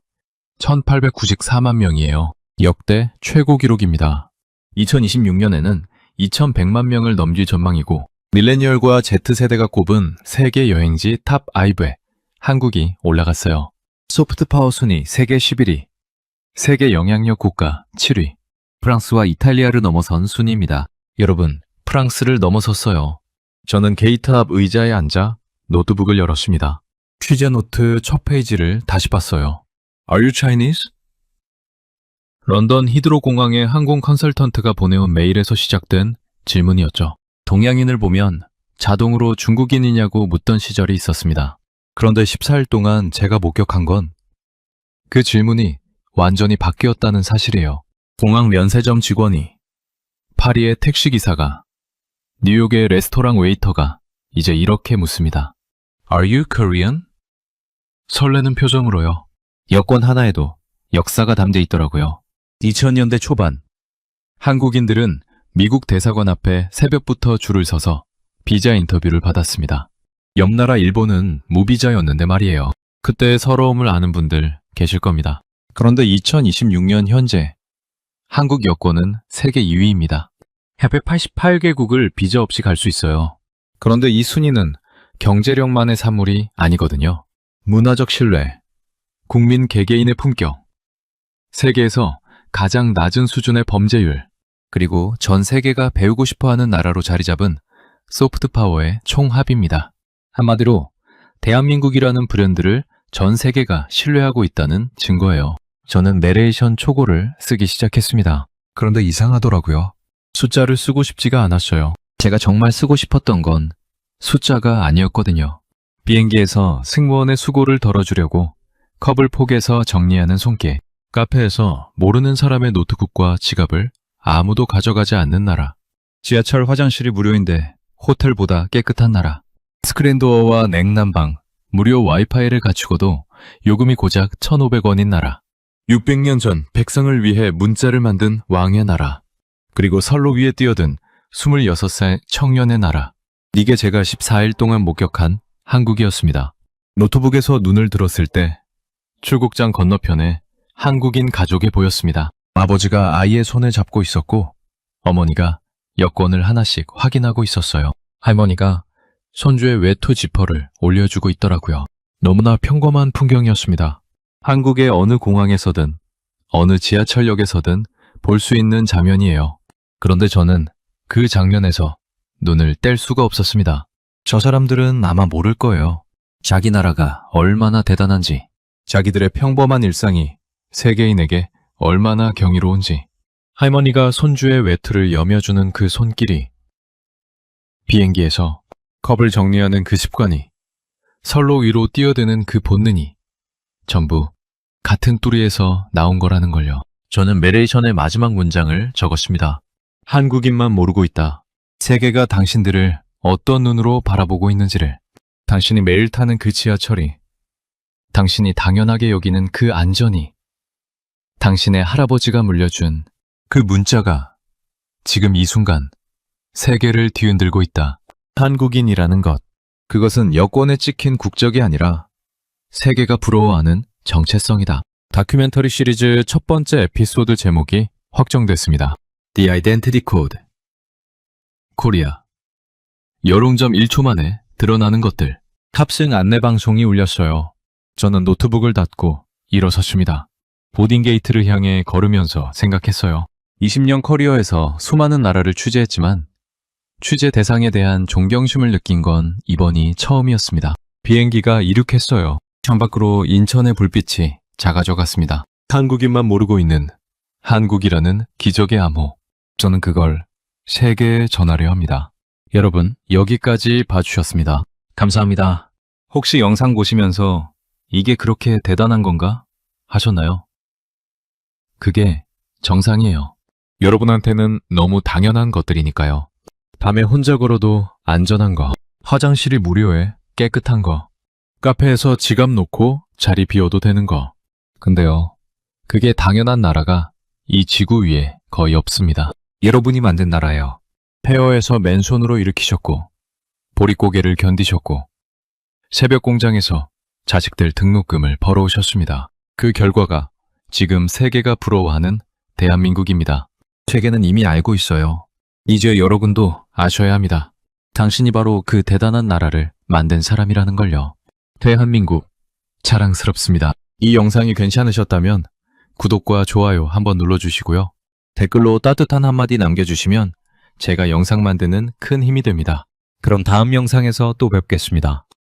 1894만 명이에요. 역대 최고 기록입니다. 2026년에는 2100만 명을 넘길 전망이고 밀레니얼과 Z세대가 꼽은 세계 여행지 탑 5에 한국이 올라갔어요. 소프트 파워 순위 세계 11위, 세계 영향력 국가 7위, 프랑스와 이탈리아를 넘어선 순위입니다. 여러분, 프랑스를 넘어섰어요. 저는 게이트 앞 의자에 앉아 노트북을 열었습니다. 취재 노트 첫 페이지를 다시 봤어요. Are you Chinese? 런던 히드로 공항의 항공 컨설턴트가 보내온 메일에서 시작된 질문이었죠. 동양인을 보면 자동으로 중국인이냐고 묻던 시절이 있었습니다. 그런데 14일 동안 제가 목격한 건 그 질문이 완전히 바뀌었다는 사실이에요. 공항 면세점 직원이, 파리의 택시기사가, 뉴욕의 레스토랑 웨이터가 이제 이렇게 묻습니다. Are you Korean? 설레는 표정으로요. 여권 하나에도 역사가 담겨 있더라고요. 2000년대 초반, 한국인들은 미국 대사관 앞에 새벽부터 줄을 서서 비자 인터뷰를 받았습니다. 옆 나라 일본은 무비자였는데 말이에요. 그때 서러움을 아는 분들 계실 겁니다. 그런데 2026년 현재 한국 여권은 세계 2위입니다. 해외 88개국을 비자 없이 갈 수 있어요. 그런데 이 순위는 경제력만의 산물이 아니거든요. 문화적 신뢰, 국민 개개인의 품격, 세계에서 가장 낮은 수준의 범죄율, 그리고 전 세계가 배우고 싶어하는 나라로 자리 잡은 소프트 파워의 총합입니다. 한마디로 대한민국이라는 브랜드를 전 세계가 신뢰하고 있다는 증거예요. 저는 내레이션 초고를 쓰기 시작했습니다. 그런데 이상하더라고요. 숫자를 쓰고 싶지가 않았어요. 제가 정말 쓰고 싶었던 건 숫자가 아니었거든요. 비행기에서 승무원의 수고를 덜어주려고 컵을 포개서 정리하는 손길, 카페에서 모르는 사람의 노트북과 지갑을 아무도 가져가지 않는 나라, 지하철 화장실이 무료인데 호텔보다 깨끗한 나라, 스크린도어와 냉난방, 무료 와이파이를 갖추고도 요금이 고작 1,500원인 나라, 600년 전 백성을 위해 문자를 만든 왕의 나라, 그리고 선로 위에 뛰어든 26살 청년의 나라. 이게 제가 14일 동안 목격한 한국이었습니다. 노트북에서 눈을 들었을 때 출국장 건너편에 한국인 가족이 보였습니다. 아버지가 아이의 손을 잡고 있었고 어머니가 여권을 하나씩 확인하고 있었어요. 할머니가 손주의 외투 지퍼를 올려주고 있더라고요. 너무나 평범한 풍경이었습니다. 한국의 어느 공항에서든 어느 지하철역에서든 볼 수 있는 장면이에요. 그런데 저는 그 장면에서 눈을 뗄 수가 없었습니다. 저 사람들은 아마 모를 거예요. 자기 나라가 얼마나 대단한지, 자기들의 평범한 일상이 세계인에게 얼마나 경이로운지. 할머니가 손주의 외투를 여며주는 그 손길이, 비행기에서 컵을 정리하는 그 습관이, 선로 위로 뛰어드는 그 본능이 전부 같은 뿌리에서 나온 거라는 걸요. 저는 메레이션의 마지막 문장을 적었습니다. 한국인만 모르고 있다. 세계가 당신들을 어떤 눈으로 바라보고 있는지를. 당신이 매일 타는 그 지하철이, 당신이 당연하게 여기는 그 안전이, 당신의 할아버지가 물려준 그 문자가 지금 이 순간 세계를 뒤흔들고 있다. 한국인이라는 것, 그것은 여권에 찍힌 국적이 아니라 세계가 부러워하는 정체성이다. 다큐멘터리 시리즈 첫 번째 에피소드 제목이 확정됐습니다. The Identity Code. 코리아. 여롱점 1초 만에 드러나는 것들. 탑승 안내 방송이 울렸어요. 저는 노트북을 닫고 일어섰습니다. 보딩 게이트를 향해 걸으면서 생각했어요. 20년 커리어에서 수많은 나라를 취재했지만 취재 대상에 대한 존경심을 느낀 건 이번이 처음이었습니다. 비행기가 이륙했어요. 창밖으로 인천의 불빛이 작아져 갔습니다. 한국인만 모르고 있는 한국이라는 기적의 암호. 저는 그걸 세계에 전하려 합니다. 여러분, 여기까지 봐주셨습니다. 감사합니다. 혹시 영상 보시면서 이게 그렇게 대단한 건가 하셨나요? 그게 정상이에요. 여러분한테는 너무 당연한 것들이니까요. 밤에 혼자 걸어도 안전한 거, 화장실이 무료에 깨끗한 거, 카페에서 지갑 놓고 자리 비워도 되는 거. 근데요, 그게 당연한 나라가 이 지구 위에 거의 없습니다. 여러분이 만든 나라예요. 폐허에서 맨손으로 일으키셨고, 보릿고개를 견디셨고, 새벽 공장에서 자식들 등록금을 벌어오셨습니다. 그 결과가 지금 세계가 부러워하는 대한민국입니다. 세계는 이미 알고 있어요. 이제 여러분도 아셔야 합니다. 당신이 바로 그 대단한 나라를 만든 사람이라는 걸요. 대한민국, 자랑스럽습니다. 이 영상이 괜찮으셨다면 구독과 좋아요 한번 눌러주시고요. 댓글로 따뜻한 한마디 남겨주시면 제가 영상 만드는 큰 힘이 됩니다. 그럼 다음 영상에서 또 뵙겠습니다.